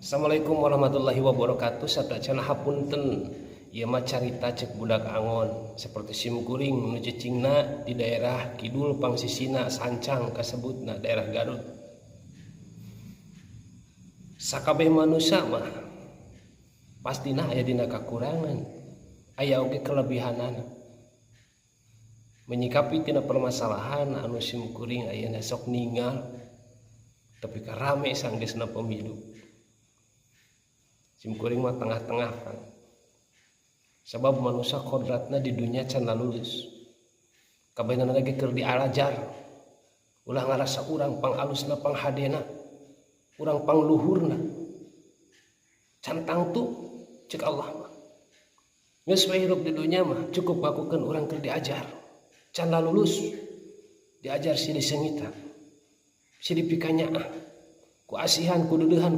Assalamualaikum warahmatullahi wabarakatuh. Satacana hapunten. Ieu mah carita cek budak angon seperti simkuring nu cicingna di daerah kidul pangsisina Sancang kasebutna daerah Garut. Sakabeh manusia mah pastina aya dina kakurangan, aya oge kelebihanana. Menyikapi tina permasalahan anu simkuring ayeuna sok ninggal tapi rame sanggeusna pemilu. Simkuring mah tengah-tengah kan. Sebab manusia kodratna di dunia can lulus. Kabehna lagi keur dialajar. Ulah ngarasa urang pang alusna pang hadena. Urang pang luhurna. Can tangtu cek Allah mah. Geus we hirup di dunia mah cukup ngakukeun urang keur diajar. Can lulus diajar si disengita. Si dipikanyaah. Ku asihan ku deudehan